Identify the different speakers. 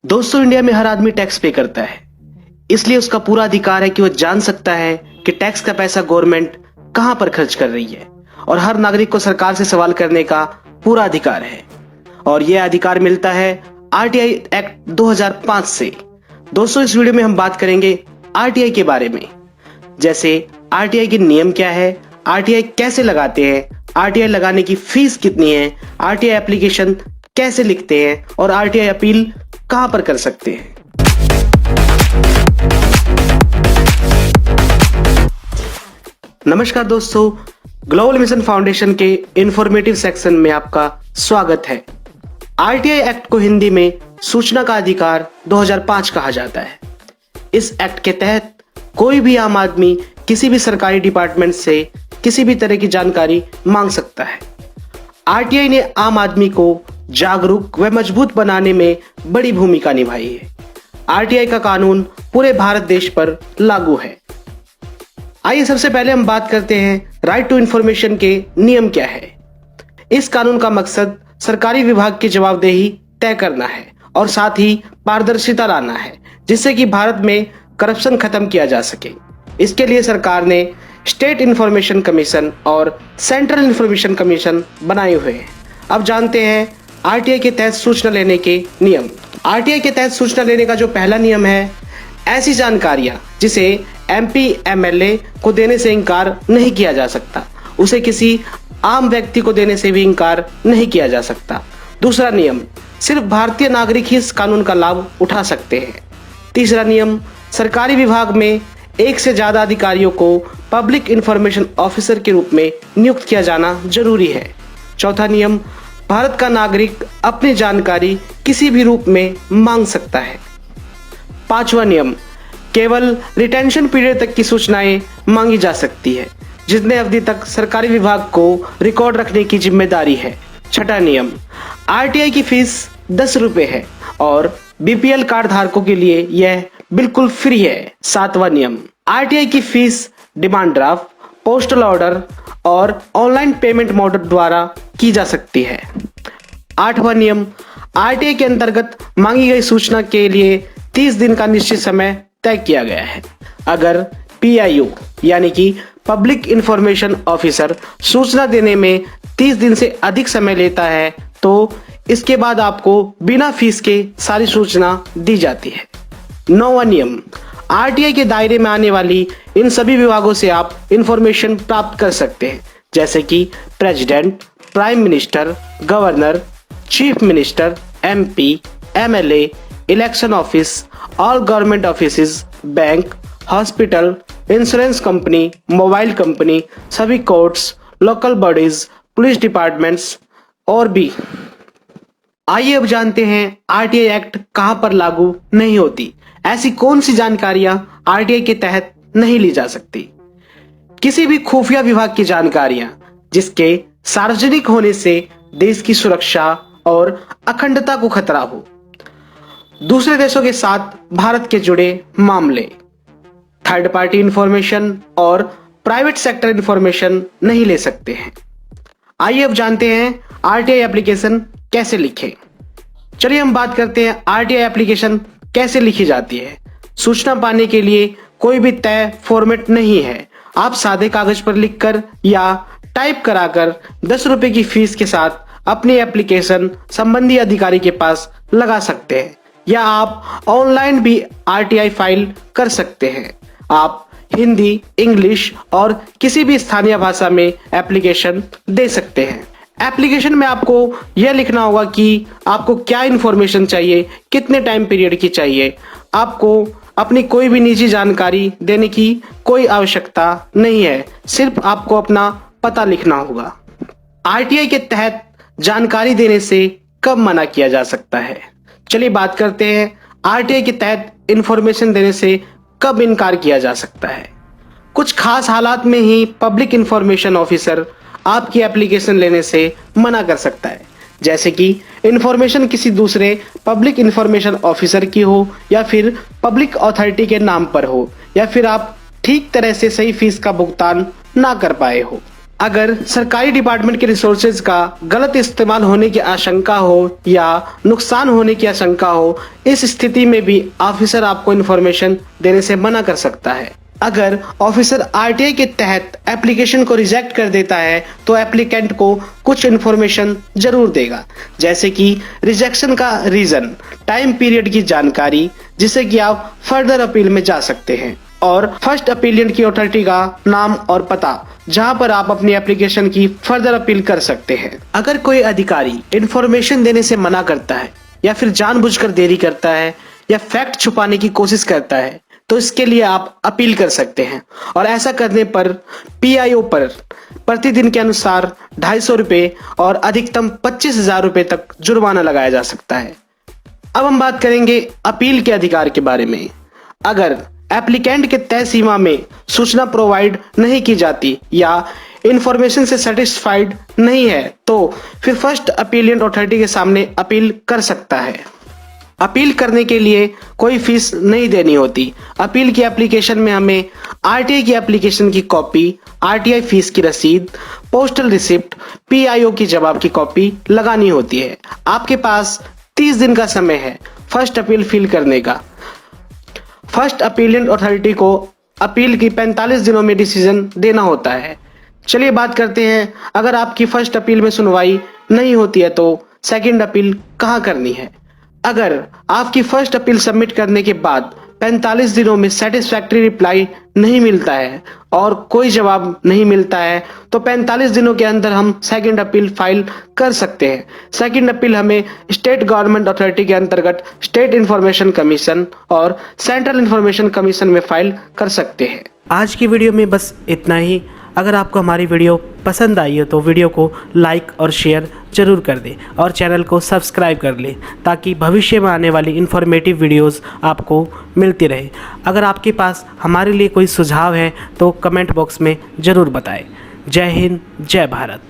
Speaker 1: दोस्तों, इंडिया में हर आदमी टैक्स पे करता है, इसलिए उसका पूरा अधिकार है कि वह जान सकता है कि टैक्स का पैसा गवर्नमेंट कहां पर खर्च कर रही है। और हर नागरिक को सरकार से सवाल करने का पूरा अधिकार है, और यह अधिकार मिलता है आरटीआई एक्ट 2005 से। दोस्तों, इस वीडियो में हम बात करेंगे आरटीआई के बारे में, जैसे आरटीआई के नियम क्या है, आरटीआई कैसे लगाते हैं, आरटीआई लगाने की फीस कितनी है, आरटीआई एप्लीकेशन कैसे लिखते हैं और आरटीआई अपील कहां पर कर सकते हैं। नमस्कार दोस्तों, ग्लोबल मिशन फाउंडेशन के इंफॉर्मेटिव सेक्शन में आपका स्वागत है। आरटीआई एक्ट को हिंदी में सूचना का अधिकार 2005 कहा जाता है। इस एक्ट के तहत कोई भी आम आदमी किसी भी सरकारी डिपार्टमेंट से किसी भी तरह की जानकारी मांग सकता है। आरटीआई ने आम आदमी को जागरूक व मजबूत बनाने में बड़ी भूमिका निभाई है। आरटीआई का कानून पूरे भारत देश पर लागू है। आइए सबसे पहले हम बात करते हैं राइट टू इंफॉर्मेशन के नियम क्या है। इस कानून का मकसद सरकारी विभाग की जवाबदेही तय करना है और साथ ही पारदर्शिता लाना है, जिससे कि भारत में करप्शन खत्म किया जा सके। इसके लिए सरकार ने स्टेट इंफॉर्मेशन कमीशन और सेंट्रल इंफॉर्मेशन कमीशन बनाए हुए हैं। अब जानते हैं आरटीआई के तहत सूचना लेने के नियम। आरटीआई के तहत सूचना लेने का जो पहला नियम है, ऐसी जानकारियां जिसे एमपी एमएलए को देने से इनकार नहीं किया जा सकता, उसे किसी आम व्यक्ति को देने से भी इनकार नहीं किया जा सकता। दूसरा नियम, सिर्फ भारतीय नागरिक ही इस कानून का लाभ उठा सकते हैं। तीसरा नियम, सरकारी विभाग में एक से ज्यादा अधिकारियों को पब्लिक इंफॉर्मेशन ऑफिसर के रूप में नियुक्त किया जाना जरूरी है। चौथा नियम, भारत का नागरिक अपनी जानकारी किसी भी रूप में मांग सकता है। पांचवा नियम, केवल रिटेंशन पीरियड तक की सूचनाएं मांगी जा सकती है, जितने अवधि तक सरकारी विभाग को रिकॉर्ड रखने की जिम्मेदारी है। छठा नियम, आरटीआई की फीस 10 रुपए है और बीपीएल कार्ड धारकों के लिए यह बिल्कुल फ्री है। सातवां नियम, आरटीआई की fees demand draft, postal order और ऑनलाइन पेमेंट मोड द्वारा की जा सकती है। आठवां नियम, आरटीआई के अंतर्गत मांगी गई सूचना के लिए 30 दिन का निश्चित समय तय किया गया है। अगर पीआईओ यानी कि पब्लिक इंफॉर्मेशन ऑफिसर सूचना देने में 30 दिन से अधिक समय लेता है तो इसके बाद आपको बिना फीस के सारी सूचना दी जाती है। 9वां नियम, आरटीआई के दायरे में आने वाली इन सभी विभागों से आप इंफॉर्मेशन प्राप्त कर सकते हैं, जैसे कि president, prime minister, governor, chief minister, MP, MLA, election office, all government offices, bank, hospital, insurance company, mobile company, सभी courts, local bodies, police departments और भी। आइए अब जानते हैं आरटीआई एक्ट कहां पर लागू नहीं होती। ऐसी कौन सी जानकारियां आरटीआई के तहत नहीं ली जा सकती। किसी भी खुफिया विभाग की जानकारियां जिसके सार्वजनिक होने से देश की सुरक्षा और अखंडता को खतरा हो, दूसरे देशों के साथ भारत के जुड़े मामले, थर्ड पार्टी इंफॉर्मेशन और प्राइवेट सेक्टर इंफॉर्मेशन नहीं ले सकते हैं। आइए अब जानते हैं आरटीआई एप्लीकेशन कैसे लिखें। चलिए हम बात करते हैं आरटीआई एप्लीकेशन कैसे लिखी जाती है। सूचना पाने के लिए कोई भी तय फॉर्मेट नहीं है। आप सादे कागज पर लिखकर या टाइप कराकर 10 रुपए की फीस के साथ अपनी एप्लीकेशन संबंधी अधिकारी के पास लगा सकते हैं, या आप ऑनलाइन भी आरटीआई फाइल कर सकते हैं। आप हिंदी, इंग्लिश और किसी भी स्थानीय भाषा में एप्लीकेशन दे सकते हैं। एप्लीकेशन में आपको यह लिखना होगा कि आपको क्या इंफॉर्मेशन चाहिए, कितने टाइम पीरियड की चाहिए। आपको अपनी कोई भी निजी जानकारी देने की कोई आवश्यकता नहीं है, सिर्फ आपको अपना पता लिखना होगा। आरटीआई के तहत जानकारी देने से कब मना किया जा सकता है। चलिए बात करते हैं आरटीआई के तहत इंफॉर्मेशन देने से कब इनकार किया जा सकता है। कुछ खास हालात में ही पब्लिक इंफॉर्मेशन ऑफिसर आपकी एप्लीकेशन लेने से मना कर सकता है, जैसे कि इंफॉर्मेशन किसी दूसरे पब्लिक इंफॉर्मेशन ऑफिसर की हो, या फिर पब्लिक अथॉरिटी के नाम पर हो, या फिर आप ठीक तरह से सही फीस का भुगतान ना कर पाए हो। अगर सरकारी डिपार्टमेंट के रिसोर्सेज का गलत इस्तेमाल होने की आशंका हो या नुकसान होने की आशंका हो, इस स्थिति में भी ऑफिसर आपको इन्फॉर्मेशन देने से मना कर सकता है। अगर ऑफिसर आरटीआई के तहत एप्लीकेशन को रिजेक्ट कर देता है तो एप्लीकेंट को कुछ इन्फॉर्मेशन जरूर देगा, जैसे कि रिजेक्शन का रीजन, टाइम पीरियड की जानकारी, जिससे कि आप फर्दर अपील में जा सकते हैं, और फर्स्ट अपीलियंट की अथॉरिटी का नाम और पता, जहां पर आप अपनी एप्लीकेशन की फर्दर अपील कर सकते हैं। अगर कोई अधिकारी इन्फॉर्मेशन देने से मना करता है या फिर जानबूझकर देरी करता है या फैक्ट छुपाने की कोशिश करता है तो इसके लिए आप अपील कर सकते हैं, और ऐसा करने पर पीआईओ पर प्रतिदिन के अनुसार 250 रुपए और अधिकतम 25,000 रुपए तक जुर्माना लगाया जा सकता है। अब हम बात करेंगे अपील के अधिकार के बारे में। अगर एप्लीकेंट के तय सीमा में सूचना प्रोवाइड नहीं की जाती या इंफॉर्मेशन से सेटिस्फाइड नहीं है तो फिर फर्स्ट अपीलियंट अथॉरिटी के सामने अपील कर सकता है। अपील करने के लिए कोई फीस नहीं देनी होती। अपील की एप्लीकेशन में हमें आरटीआई की एप्लीकेशन की कॉपी, आरटीआई फीस की रसीद, पोस्टल रिसिप्ट, पीआईओ की जवाब की कॉपी लगानी होती है। आपके पास 30 दिन का समय है फर्स्ट अपील फिल करने का। फर्स्ट अपीलियंट अथॉरिटी को अपील की 45 दिनों में डिसीजन देना होता है। चलिए बात करते हैं, अगर आपकी फर्स्ट अपील में सुनवाई नहीं होती है तो सेकंड अपील कहाँ करनी है। अगर आपकी फर्स्ट अपील सबमिट करने के बाद 45 दिनों में सेटिस्फैक्ट्री रिप्लाई नहीं मिलता है और कोई जवाब नहीं मिलता है तो 45 दिनों के अंदर हम सेकंड अपील फाइल कर सकते हैं। सेकंड अपील हमें स्टेट गवर्नमेंट अथॉरिटी के अंतर्गत स्टेट इंफॉर्मेशन कमीशन और सेंट्रल इंफॉर्मेशन कमीशन में फाइल कर सकते हैं। आज की वीडियो में बस इतना ही। अगर आपको हमारी वीडियो पसंद आई हो तो वीडियो को लाइक और शेयर ज़रूर कर दें और चैनल को सब्सक्राइब कर लें ताकि भविष्य में आने वाली इन्फॉर्मेटिव वीडियोस आपको मिलती रहे। अगर आपके पास हमारे लिए कोई सुझाव है तो कमेंट बॉक्स में ज़रूर बताएं। जय हिंद, जय भारत।